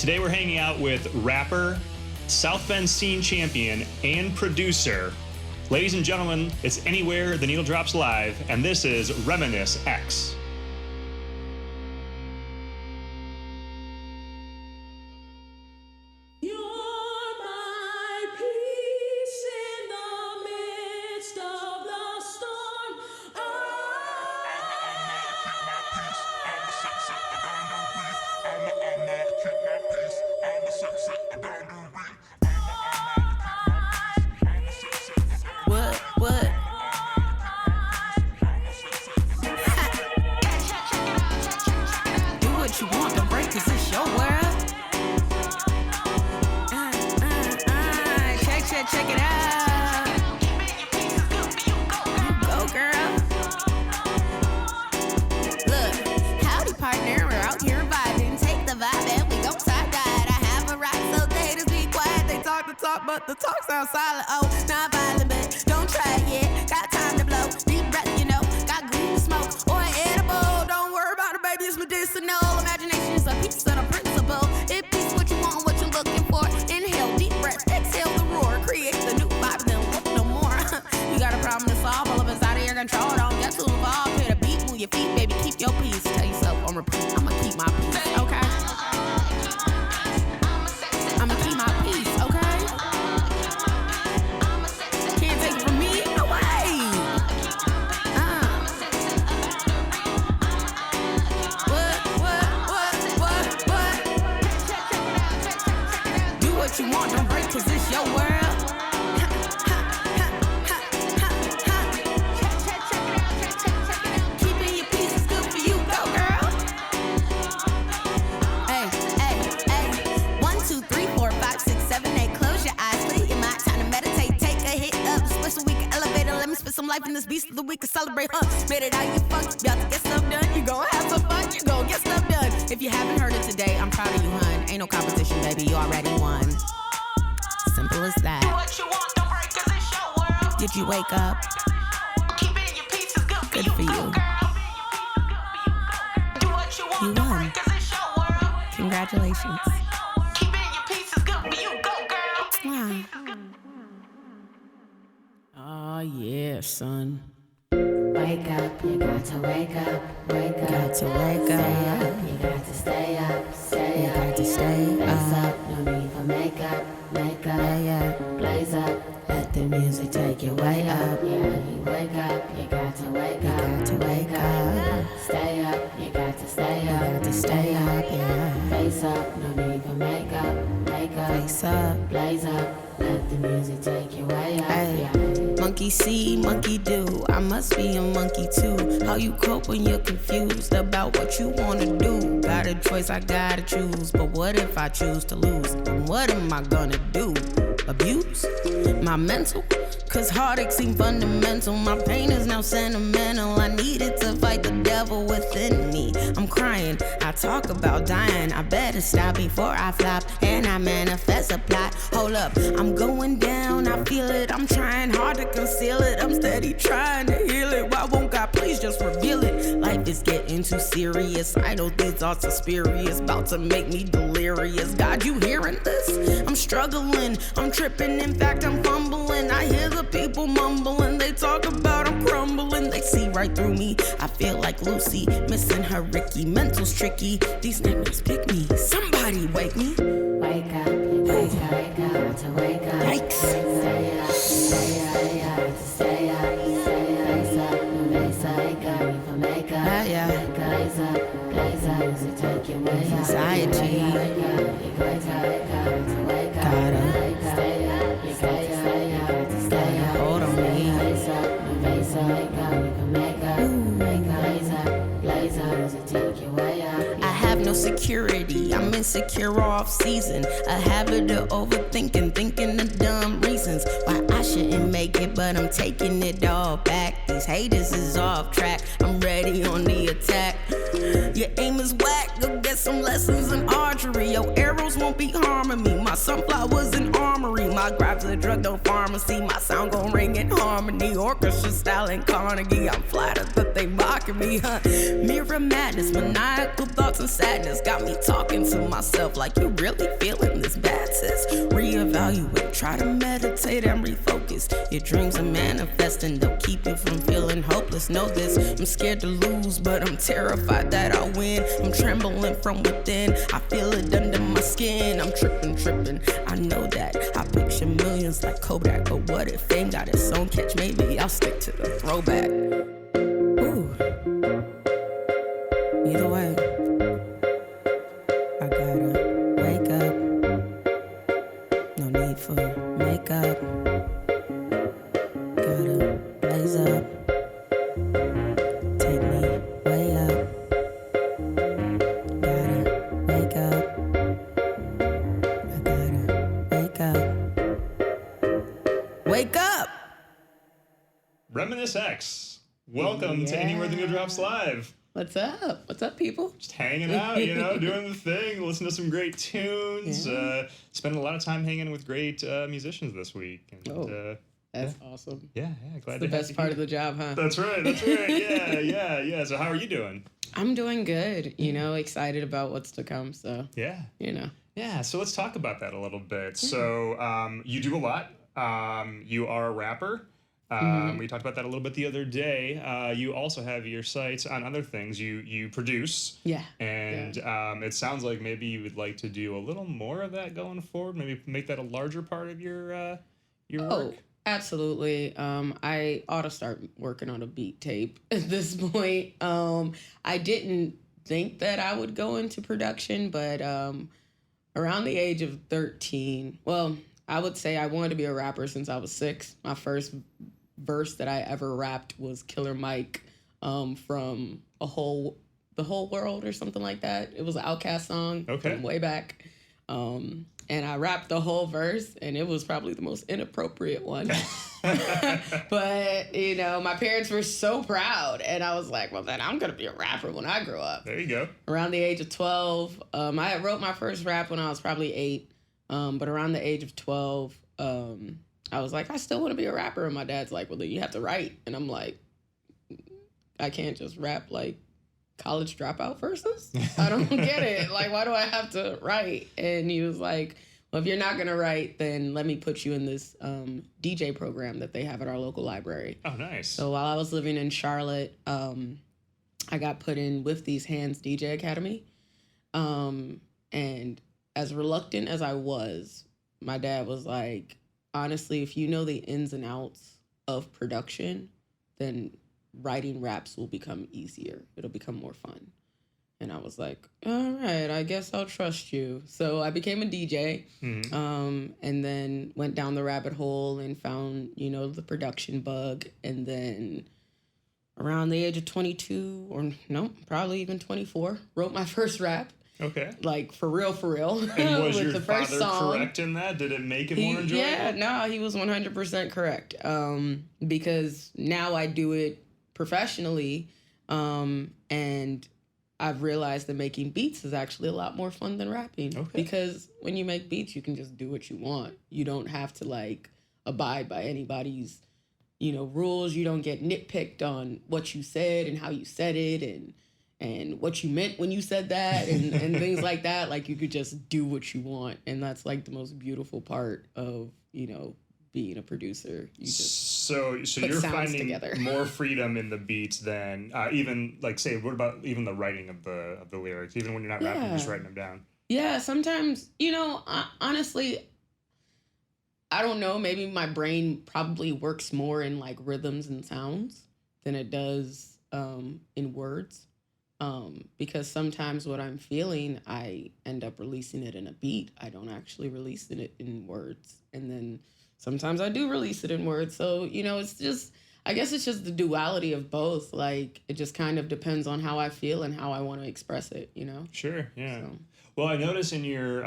Today we're hanging out with rapper, South Bend scene champion, and producer. Ladies and gentlemen, it's Anywhere the Needle Drops Live, and this is Reminisce.X. Check it out. Go, girl. Look, howdy, partner. We're out here vibing. Take the vibe and we go side-eyed. I have a right, so they just be quiet. They talk the talk, but the talk sounds silent. Oh, not violent, but don't try it. Got time to blow. Deep breath, you know. Got green to smoke or an edible. Don't worry about it, baby. It's medicinal. Imagination is a piece of the principle. It beats what you want, what you're looking for. Inhale, deep breath. Exhale the roar. Create the new vibe, then look no more. You got a problem to solve, all of it's out of your control. Don't get too involved. Hit a beat, move your feet, baby, keep your peace. Tell yourself on repeat, I'ma keep my peace, okay? I'ma keep my peace, okay? Can't take it from me, no way. What? Do what you want, don't break, 'cause it's your world. Some life in this beast of the week to celebrate, Made it out, you fucked, about to get stuff done. You gon' have some fun, you gon' get stuff done. If you haven't heard it today, I'm proud of you, hun. Ain't no competition, baby, you already won. Simple as that. Do what you want, don't break, 'cause it's your world. Did you wake up? Keeping your peace is good for Good you, for you. girl. Do what you want, You don't won. break, 'cause it's your world. Congratulations. Keeping your peace is good for you, go, girl. Wow. Oh, yeah, son. Wake up, you got to wake up, wake up. Got to wake Stay up. up, you got to stay up, stay You up. got to stay Blaze up. up, no need for makeup, makeup. Yeah. Blaze up, Let the music take you way up. yeah, you wake up, you got to wake up. Got to wake up. Stay up, you got to stay up. Got to stay up, yeah. Face up, no need for makeup, makeup. Face up. Blaze up, let the music take you way up, Hey. yeah. Monkey see, monkey do. I must be a monkey too. How you cope when you're confused about what you wanna do? Got a choice, I gotta choose. But what if I choose to lose? Then what am I gonna do? Abuse my mental? 'Cause heartache seem fundamental. My pain is now sentimental. I needed to fight the devil within me. I'm crying, I talk about dying. I better stop before I flop and I manifest a plot. Hold up, I'm going down, I feel it. I'm trying hard to conceal it. I'm steady trying to heal it. Why won't God please just reveal it? Life is getting too serious. I know these thoughts are spurious, about to make me delirious. God, you hearing this? I'm struggling, I'm tripping. In fact, I'm fumbling. I hear the people mumbling. They talk about I'm crumbling. They see right through me. I feel like Lucy missing her Ricky. Mental's tricky. These niggas pick me. Somebody wake me. Wake up, you got to wake up, to wake up. Yikes. Stay up, stay up, stay up, stay up. Blaze up, no blaze up, wake up, you for makeup. Yeah. Blaze up, music take you way up. Anxiety. Wake up, you got to wake up, to wake up. Gotta Stay up, you got to stay up, to stay up. hold on me. Blaze up, no blaze up, wake up, you for makeup. Blaze up, music take you way up. I have no security, I'm insecure off season. A habit of overthinking, thinking of dumb reasons why I shouldn't make it, but I'm taking it all back. These haters is off track, I'm ready on the attack. Your aim is whack, go get some lessons in archery. Your arrows won't be harming me. My sunflowers in armory, my I grab the drug, no pharmacy. My sound gon' ring in harmony. Orchestra style in Carnegie. I'm flattered that they mocking me, huh? Mirror madness, maniacal thoughts and sadness got me talking to myself like, you really feeling this bad, sis? Reevaluate, try to meditate and refocus. Your dreams are manifesting, they'll keep you from feeling hopeless. Know this, I'm scared to lose, but I'm terrified that I'll win. I'm trembling from within, I feel it under my skin. I'm tripping, I know that. I picture millions like Kodak, but what if fame got its own catch? Maybe I'll stick to the throwback. Ooh. Either way, I gotta wake up. No need for makeup. Gotta blaze up. Take me way up. Gotta wake up. I gotta wake up. Wake up! Reminisce.X. Welcome to Anywhere the Needle Drops Live. What's up? What's up, people? Just hanging out, doing the thing, listening to some great tunes, spending a lot of time hanging with great musicians this week. And, That's awesome. Yeah, glad The to have best you part here. of the job, huh? That's right. Yeah. So how are you doing? I'm doing good, excited about what's to come, so, Yeah. Yeah, so let's talk about that a little bit. So you do a lot. You are a rapper. We talked about that a little bit the other day. You also have your sights on other things. You produce. Yeah. And it sounds like maybe you would like to do a little more of that going forward. Maybe make that a larger part of your work. Absolutely. I ought to start working on a beat tape at this point. I didn't think that I would go into production, but around the age of 13, well, I would say I wanted to be a rapper since I was 6. My first verse that I ever rapped was Killer Mike from The Whole World or something like that. It was an Outkast song from way back. And I rapped the whole verse, and it was probably the most inappropriate one. But, my parents were so proud, and I was like, well, then I'm going to be a rapper when I grow up. There you go. Around the age of 12, I wrote my first rap when I was probably 8, but around the age of 12, I was like, I still want to be a rapper, and my dad's like, well, then you have to write. And I'm like, I can't just rap like college dropout verses? I don't get it. Like, why do I have to write? And he was like, well, if you're not going to write, then let me put you in this DJ program that they have at our local library. Oh, nice. So while I was living in Charlotte, I got put in with these Hands DJ Academy. And as reluctant as I was, my dad was like, honestly, if you know the ins and outs of production, then writing raps will become easier. It'll become more fun. And I was like, all right, I guess I'll trust you. So I became a DJ, and then went down the rabbit hole and found, the production bug. And then around the age of 22, or no, probably even 24, wrote my first rap. Okay. Like, for real. And was with your the first father song. correct in that? Did it make it more enjoyable? Yeah, no, he was 100% correct. Because now I do it professionally, and I've realized that making beats is actually a lot more fun than rapping. Okay. Because when you make beats, you can just do what you want. You don't have to, abide by anybody's, rules. You don't get nitpicked on what you said and how you said it and what you meant when you said that and things like that. Like, you could just do what you want. And that's, the most beautiful part of, being a producer. You just so put you're sounds finding together. more freedom in the beats than even, say, what about even the writing of the lyrics? Even when you're not rapping, you're just writing them down. Yeah, sometimes, honestly, I don't know, maybe my brain probably works more in, rhythms and sounds than it does in words. Because sometimes what I'm feeling, I end up releasing it in a beat. I don't actually release it in words. And then sometimes I do release it in words. So, it's just, I guess it's just the duality of both. Like, it just kind of depends on how I feel and how I want to express it, Sure, yeah. So. Well, I notice in your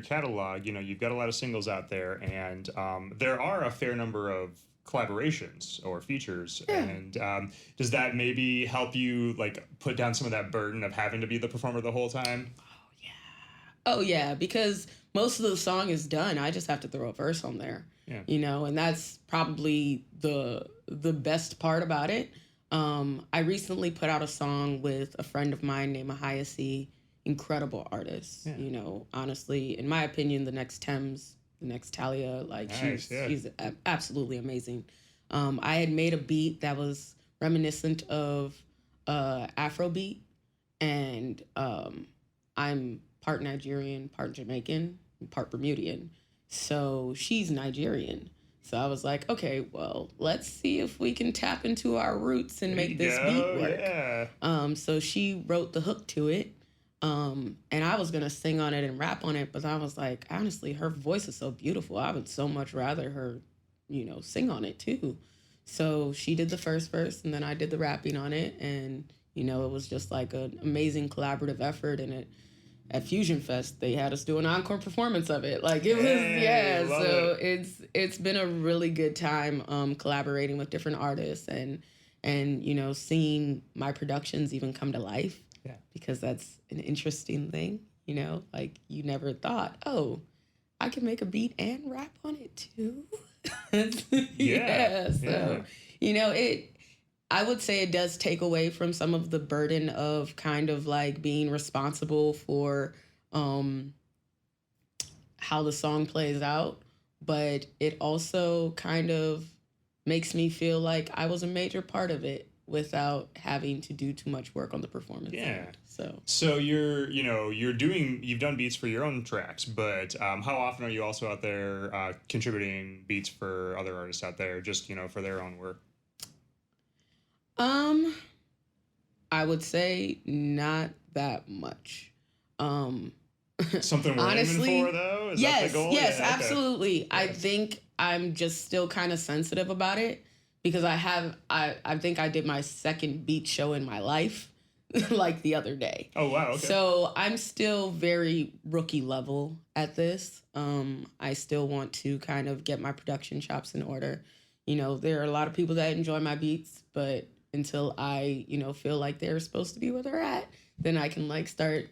catalog, you've got a lot of singles out there, and there are a fair number of collaborations or features. Yeah. And does that maybe help you, put down some of that burden of having to be the performer the whole time? Oh yeah, because most of the song is done. I just have to throw a verse on there. Yeah. You know, and that's probably the best part about it. I recently put out a song with a friend of mine named Mahayasi, incredible artist. Yeah. You know, honestly, in my opinion, the next Thames, the next Talia, like Nice, yeah. she's absolutely amazing. I had made a beat that was reminiscent of Afrobeat, and I'm part Nigerian, part Jamaican, and part Bermudian. So she's Nigerian. So I was like, okay, well, let's see if we can tap into our roots and make this beat work. Yeah. So she wrote the hook to it. And I was going to sing on it and rap on it, but I was like, honestly, her voice is so beautiful. I would so much rather her, you know, sing on it too. So she did the first verse and then I did the rapping on it. And, you know, it was just like an amazing collaborative effort. And at Fusion Fest, they had us do an encore performance of it. Like it was, Hey, love So it's been a really good time collaborating with different artists and you know, seeing my productions even come to life. Yeah. Because that's an interesting thing, you know, like you never thought, oh, I can make a beat and rap on it too. Yeah. So, you know, I would say it does take away from some of the burden of kind of like being responsible for how the song plays out, but it also kind of makes me feel like I was a major part of it without having to do too much work on the performance. Yeah. Side. So you've done beats for your own tracks, but how often are you also out there contributing beats for other artists out there, just, you know, for their own work? I would say not that much. Something we're honestly, aiming for, though? Is yes, that the goal? Yes, Yeah, okay. absolutely. I think I'm just still kind of sensitive about it because I think I did my second beat show in my life like the other day. Oh, wow, okay. So I'm still very rookie level at this. I still want to kind of get my production chops in order. You know, there are a lot of people that enjoy my beats, but until I, you know, feel like they're supposed to be where they're at, then I can like start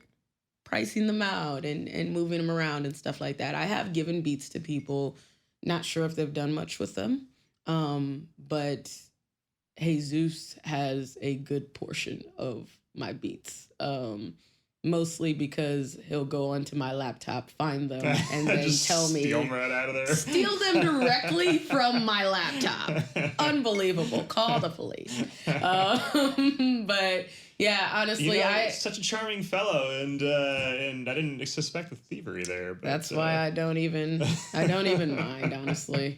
pricing them out and moving them around and stuff like that. I have given beats to people, not sure if they've done much with them, but Jesus has a good portion of my beats. Mostly because he'll go onto my laptop, find them, and then Just tell me. steal them right out of there. Steal them directly from my laptop. Unbelievable. Call the police. But yeah, honestly, You know, such a charming fellow, and I didn't suspect the thievery there. But, that's why I don't even mind, honestly.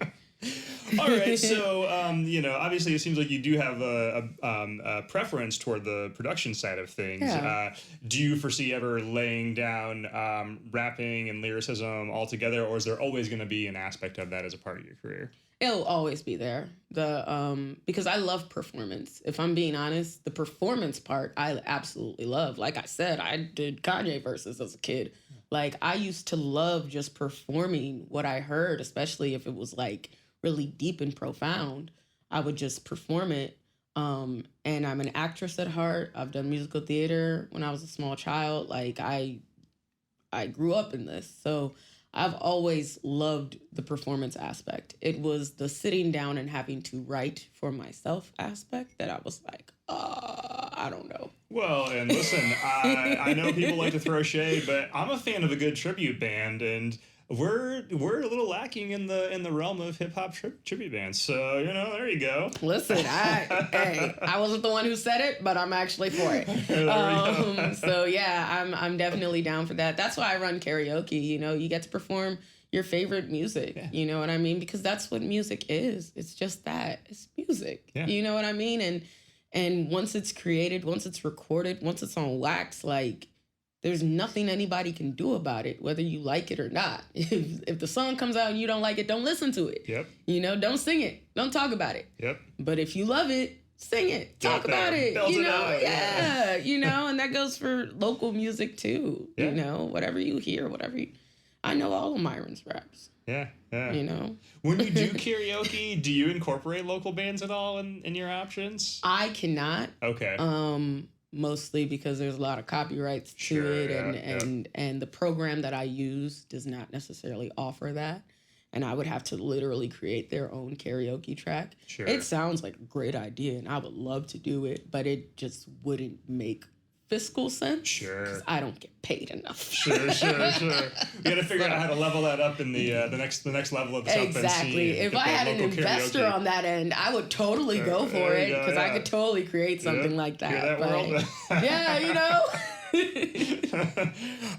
All right, so you know, obviously, it seems like you do have a preference toward the production side of things. Yeah. Do you foresee ever laying down rapping and lyricism altogether, or is there always going to be an aspect of that as a part of your career? It'll always be there. Because I love performance. If I'm being honest, the performance part I absolutely love. Like I said, I did Kanye verses as a kid. Like I used to love just performing what I heard, especially if it was like really deep and profound. I would just perform it. And I'm an actress at heart. I've done musical theater when I was a small child. Like I grew up in this. So I've always loved the performance aspect. It was the sitting down and having to write for myself aspect that I was like, I don't know. Well, and listen, I know people like to throw shade, but I'm a fan of a good tribute band, and we're a little lacking in the realm of hip hop tribute bands. So you know, there you go. Listen, I wasn't the one who said it, but I'm actually for it. So yeah, I'm definitely down for that. That's why I run karaoke. You know, you get to perform your favorite music. Yeah. You know what I mean? Because that's what music is. It's just that. It's music. Yeah. You know what I mean? And once it's created, once it's recorded, once it's on wax, like there's nothing anybody can do about it, whether you like it or not. If the song comes out and you don't like it, don't listen to it. Yep. You know, don't sing it. Don't talk about it. Yep. But if you love it, sing it. Talk about it. Belt you it know, out. yeah. You know, and that goes for local music too. Yeah. You know, whatever you hear, I know all of Myron's raps. Yeah, yeah. You know? When you do karaoke, do you incorporate local bands at all in your options? I cannot. Okay. mostly because there's a lot of copyrights to Sure, it, yeah, and the program that I use does not necessarily offer that. And I would have to literally create their own karaoke track. Sure. It sounds like a great idea, and I would love to do it, but it just wouldn't make fiscal sense. Sure. 'Cause I don't get paid enough. Sure. We got to figure out how to level that up in the next level of the South Bend scene. Exactly. If I had an investor karaoke. on that end, I would totally go for there it you go, because I yeah. could totally create something like that. Hear that, but world? yeah, you know.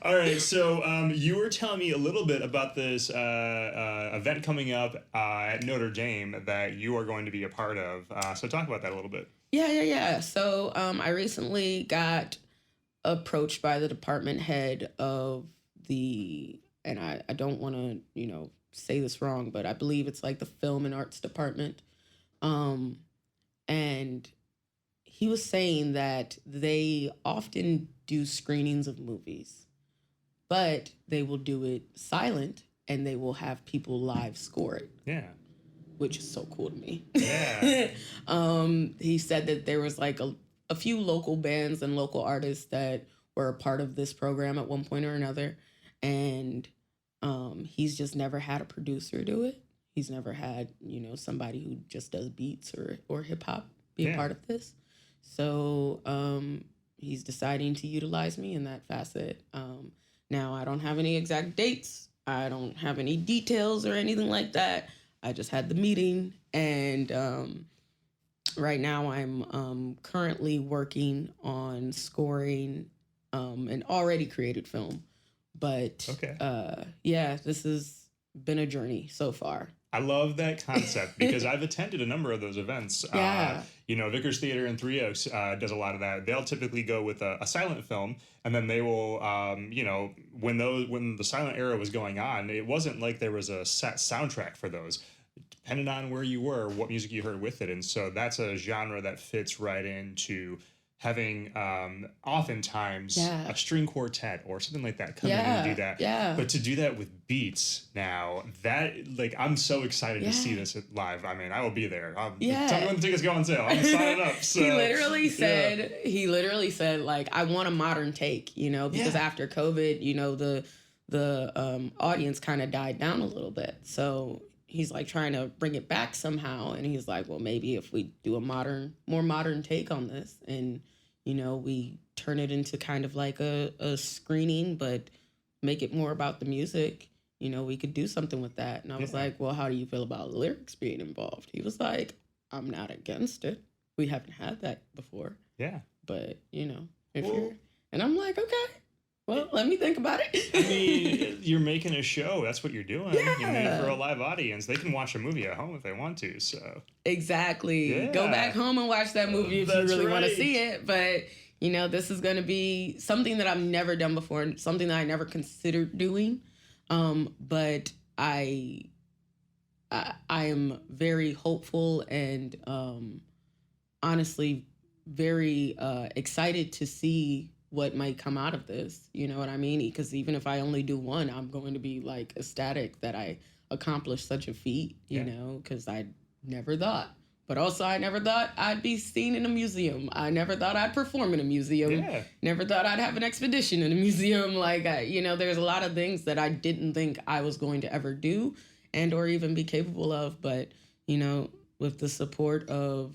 All right, so you were telling me a little bit about this event coming up at Notre Dame that you are going to be a part of. So talk about that a little bit. Yeah. So I recently got approached by the department head of and I don't want to, say this wrong, but I believe it's like the film and arts department. And he was saying that they often do screenings of movies, but they will do it silent and they will have people live score it. Yeah. Which is so cool to me. Yeah. He said that there was like a few local bands and local artists that were a part of this program at one point or another. And he's just never had a producer do it. He's never had, somebody who just does beats or hip hop be a part of this. So he's deciding to utilize me in that facet. Now, I don't have any exact dates. I don't have any details or anything like that. I just had the meeting, and right now I'm currently working on scoring an already created film. But this has been a journey so far. I love that concept because I've attended a number of those events. Yeah. Vickers Theater in Three Oaks does a lot of that. They'll typically go with a silent film, and then they will, when the silent era was going on, it wasn't like there was a set soundtrack for those. Depending on where you were, what music you heard with it. And so that's a genre that fits right into having oftentimes a string quartet or something like that come in and do that. Yeah. But to do that with beats now, that I'm so excited to see this live. I mean, I will be there. Tell me when the tickets go on sale. I'm signing up. So, he literally said, like, I want a modern take, because after COVID, the audience kind of died down a little bit. So he's like trying to bring it back somehow. And he's like, well, maybe if we do a more modern take on this and, we turn it into kind of like a screening, but make it more about the music, we could do something with that. And I was like, well, how do you feel about lyrics being involved? He was like, I'm not against it. We haven't had that before. Yeah. But, if you're, and I'm like, okay. Well, let me think about it. I mean, you're making a show. That's what you're doing. Yeah. You made it for a live audience. They can watch a movie at home if they want to. So exactly. Yeah. Go back home and watch that movie if you That's really want to right. see it. But this is going to be something that I've never done before, and something that I never considered doing. But I am very hopeful and honestly very excited to see what might come out of this. You know what I mean? Because even if I only do one, I'm going to be like ecstatic that I accomplished such a feat, you know, because I never thought. But also I never thought I'd be seen in a museum. I never thought I'd perform in a museum. Yeah. Never thought I'd have an expedition in a museum. Like, there's a lot of things that I didn't think I was going to ever do and or even be capable of. But, with the support of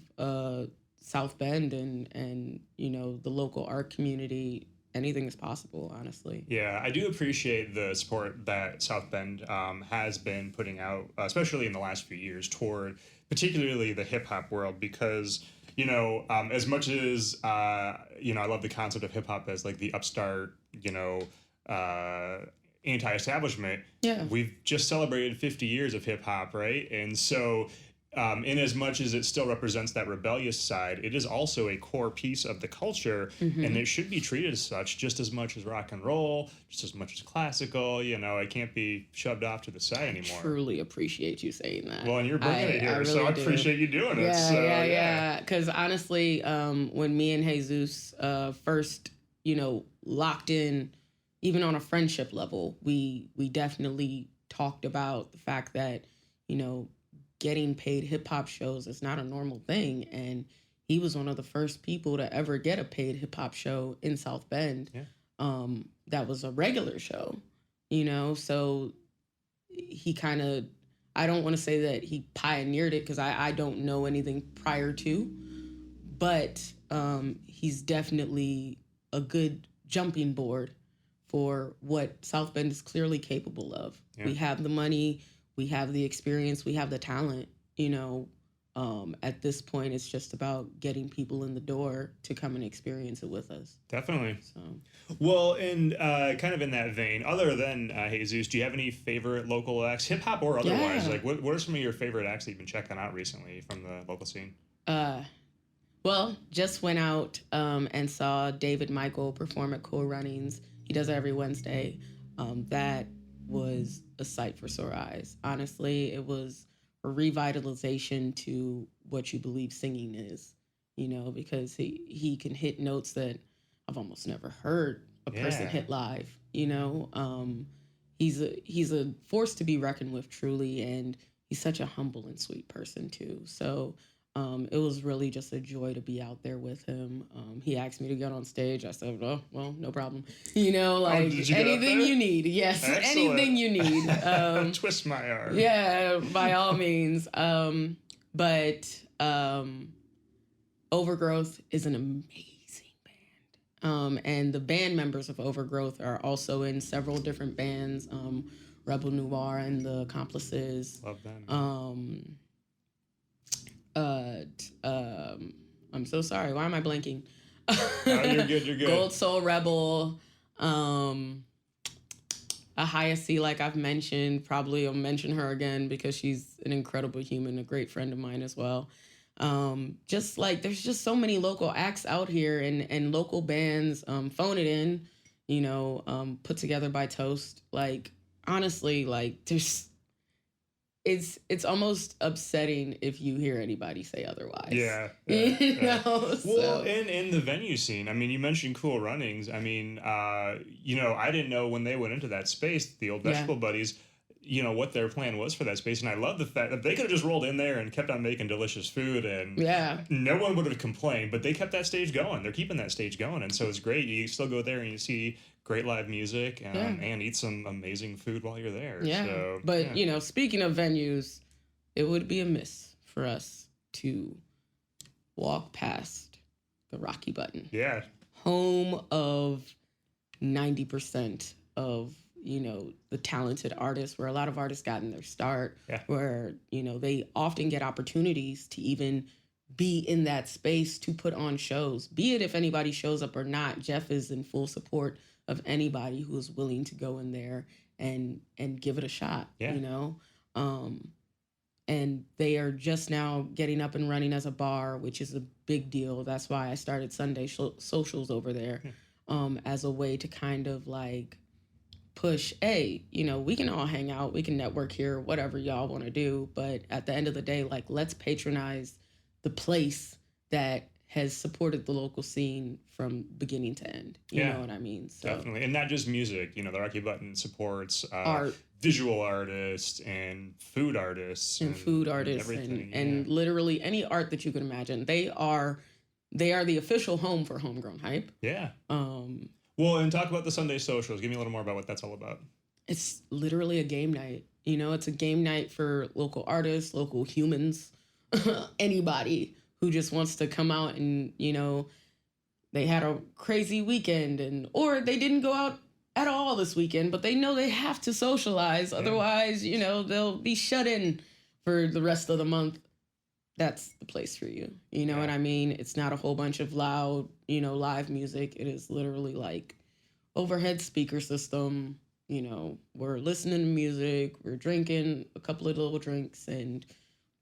South Bend and the local art community, anything is possible, honestly. Yeah, I do appreciate the support that South Bend has been putting out, especially in the last few years, toward particularly the hip hop world, because as much as I love the concept of hip hop as like the upstart, anti-establishment. Yeah. We've just celebrated 50 years of hip hop, right? And so in as much as it still represents that rebellious side, it is also a core piece of the culture, and it should be treated as such just as much as rock and roll, just as much as classical. It can't be shoved off to the side anymore. Truly appreciate you saying that. Well, and you're bringing it here, really so I do. appreciate you doing it. Yeah, So, yeah. Because honestly, when me and Jesus first, locked in, even on a friendship level, we definitely talked about the fact that, getting paid hip hop shows is not a normal thing. And, he was one of the first people to ever get a paid hip hop show in South Bend. That was a regular show, you know? So he kind of, I don't want to say that he pioneered it because I don't know anything prior to, but he's definitely a good jumping board for what South Bend is clearly capable of. Yeah. We have the money, we have the experience, we have the talent, you know. At this point, it's just about getting people in the door to come and experience it with us. Definitely. So. Well, and kind of in that vein, other than Jesus, do you have any favorite local acts, hip hop or otherwise? Yeah. Like, what are some of your favorite acts that you've been checking out recently from the local scene? Well, just went out and saw David Michael perform at Cool Runnings. He does it every Wednesday. That was a sight for sore eyes. Honestly, it was a revitalization to what you believe singing is, you know, because he can hit notes that I've almost never heard a person hit live, you know. He's a force to be reckoned with, truly, and he's such a humble and sweet person too. So it was really just a joy to be out there with him. He asked me to get on stage. I said, oh, well, no problem. You know, like anything you need. Yes, excellent. Anything you need. Twist my arm. Yeah, by all means. But Overgrowth is an amazing band. And the band members of Overgrowth are also in several different bands. Rebel Noir and the Accomplices. Love them. I'm so sorry. Why am I blanking? Oh, you're good. Gold Soul Rebel. Ahia C, like I've mentioned. Probably I'll mention her again because she's an incredible human, a great friend of mine as well. Just like there's just so many local acts out here and local bands. Phone It In, you know, put together by Toast. Like honestly, like there's. It's almost upsetting if you hear anybody say otherwise. Yeah. You know? Well, in the venue scene, I mean, you mentioned Cool Runnings. I mean, you know, I didn't know when they went into that space, the old Vegetable Buddies, you know, what their plan was for that space. And I love the fact that they could have just rolled in there and kept on making delicious food and no one would have complained, but they kept that stage going. They're keeping that stage going. And so it's great. You still go there and you see great live music and eat some amazing food while you're there. Yeah. So, but, you know, speaking of venues, it would be a miss for us to walk past the Rocky Button. Yeah. Home of 90% of, you know, the talented artists, where a lot of artists gotten their start, where, you know, they often get opportunities to even be in that space to put on shows. Be it if anybody shows up or not, Jeff is in full support of anybody who is willing to go in there and give it a shot, you know? And they are just now getting up and running as a bar, which is a big deal. That's why I started Sunday socials over there as a way to kind of like push, hey, you know, we can all hang out, we can network here, whatever y'all want to do. But at the end of the day, like, let's patronize the place that has supported the local scene from beginning to end. You know what I mean? So, definitely. And not just music. You know, the Rocky Button supports art, visual artists and food artists. And food artists and literally any art that you can imagine. They are the official home for Homegrown Hype. Yeah. Well, and talk about the Sunday socials. Give me a little more about what that's all about. It's literally a game night. You know, it's a game night for local artists, local humans, anybody who just wants to come out and, you know, they had a crazy weekend or they didn't go out at all this weekend, but they know they have to socialize. Otherwise, you know, they'll be shut in for the rest of the month. That's the place for you. You know what I mean? It's not a whole bunch of loud, you know, live music. It is literally like overhead speaker system. You know, we're listening to music, we're drinking a couple of little drinks and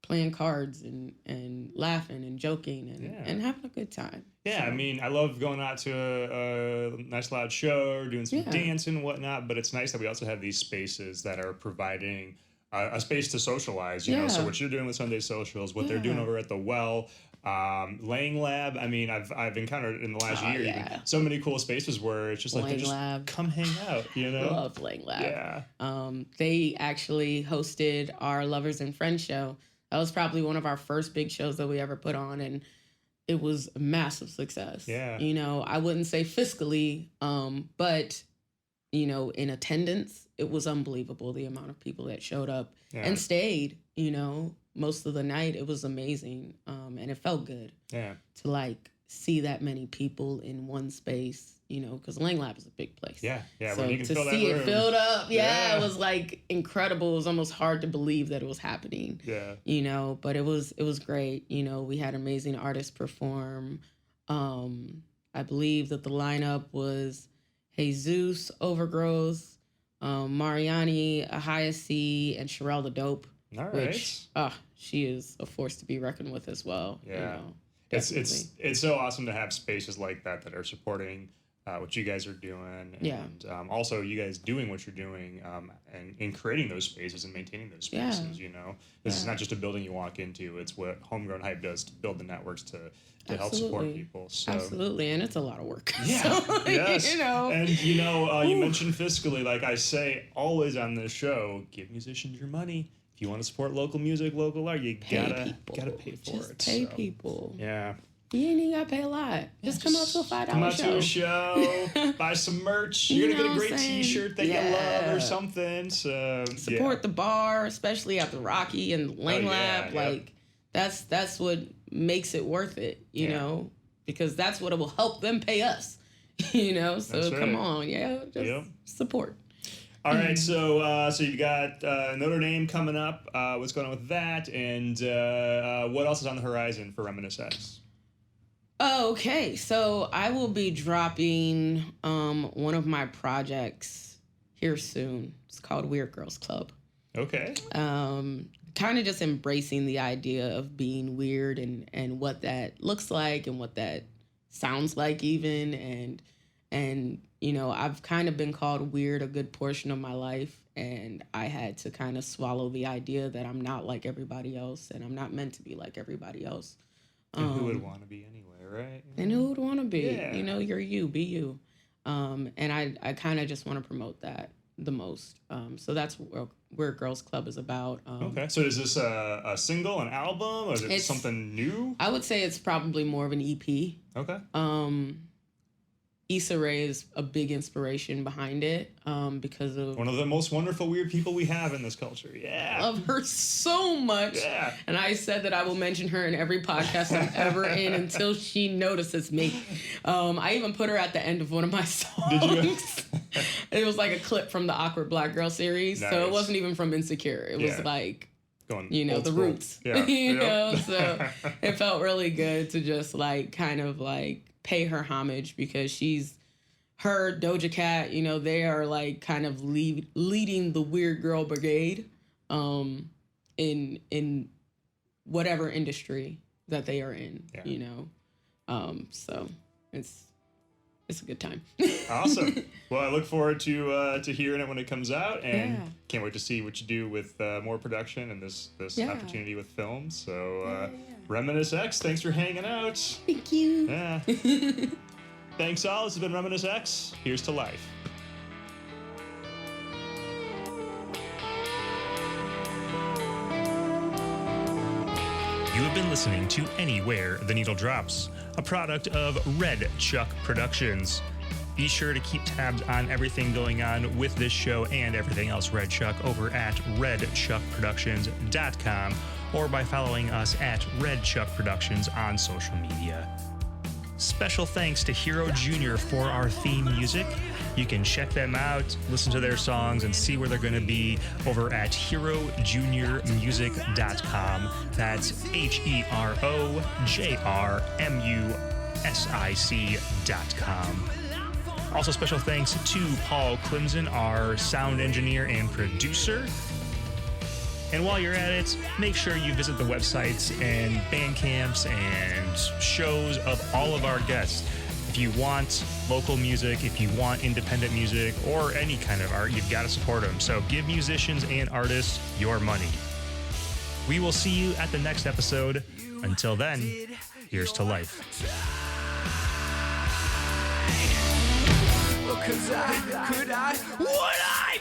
playing cards and laughing and joking and having a good time. Yeah, so. I mean, I love going out to a nice loud show or doing some dancing and whatnot, but it's nice that we also have these spaces that are providing a space to socialize, you know, so what you're doing with Sunday socials, what they're doing over at the Well, Laying Lab. I mean, I've encountered in the last year even so many cool spaces where it's just like, they just come hang out, you know? Love Laying Lab. Yeah. They actually hosted our Lovers and Friends show. That was probably one of our first big shows that we ever put on. And it was a massive success. Yeah. You know, I wouldn't say fiscally, but, you know, in attendance, it was unbelievable the amount of people that showed up and stayed, you know, most of the night. It was amazing. And it felt good to like see that many people in one space, you know, because Lang Lab is a big place. Yeah. So when you can to fill see that it room. filled up, it was like incredible. It was almost hard to believe that it was happening. Yeah. You know, but it was great. You know, we had amazing artists perform. I believe that the lineup was Jesus, Overgrowth, Mariani, Ahia C, and Sherelle the Dope. All right. Which, she is a force to be reckoned with as well. Yeah. You know, It's so awesome to have spaces like that are supporting what you guys are doing. And also you guys doing what you're doing and in creating those spaces and maintaining those spaces, you know. This is not just a building you walk into. It's what Homegrown Hype does to build the networks to help support people. So. Absolutely, and it's a lot of work. Yeah, so, yes. You know. And, you know, you mentioned fiscally, like I say always on this show, give musicians your money. If you want to support local music, local art, you gotta pay for Just it. pay people. Yeah. You ain't even gotta pay a lot. Just come out to a $5 show. Come out to a show, buy some merch. You're gonna get a great T-shirt that you love or something. So support the bar, especially at the Rocky and Lang Lab. Like that's what makes it worth it, you know, because that's what will help them pay us. You know, so come on, just support. All right, so you've got Notre Dame coming up. What's going on with that? And what else is on the horizon for Reminisce.X? Okay, so I will be dropping one of my projects here soon. It's called Weird Girls Club. Okay. Kind of just embracing the idea of being weird and what that looks like and what that sounds like even. And you know, I've kind of been called weird a good portion of my life, and I had to kind of swallow the idea that I'm not like everybody else and I'm not meant to be like everybody else. And who would want to be anyway, right? And who would want to be? Yeah. You know, you're you, be you. And I kind of just want to promote that the most. So that's where Girls Club is about. Okay. So is this a single, an album, or is it something new? I would say it's probably more of an EP. Okay. Issa Rae is a big inspiration behind it because of... One of the most wonderful weird people we have in this culture. Yeah. I love her so much. Yeah. And I said that I will mention her in every podcast I'm ever in until she notices me. I even put her at the end of one of my songs. Did you? It was like a clip from the Awkward Black Girl series. Nice. So it wasn't even from Insecure. It was like... Going you know, the school. roots. Yeah. You know, so it felt really good to just like kind of like pay her homage because her, Doja Cat, you know, they are like kind of leading the weird girl brigade in whatever industry that they are in, you know. So it's a good time. Awesome. Well, I look forward to hearing it when it comes out, and can't wait to see what you do with more production and this opportunity with film. So, Reminisce.X, thanks for hanging out. Thank you. Yeah. Thanks all. This has been Reminisce.X. Here's to life. You have been listening to Anywhere the Needle Drops, a product of Red Chuck Productions. Be sure to keep tabs on everything going on with this show and everything else Red Chuck over at redchuckproductions.com or by following us at Red Chuck Productions on social media. Special thanks to Hero Jr. for our theme music. You can check them out, listen to their songs, and see where they're going to be over at herojrmusic.com. That's HEROJRMUSIC.com. Also, special thanks to Paul Clemson, our sound engineer and producer. And while you're at it, make sure you visit the websites and band camps and shows of all of our guests. If you want local music, if you want independent music, or any kind of art, you've got to support them. So give musicians and artists your money. We will see you at the next episode. Until then, here's to life. Would I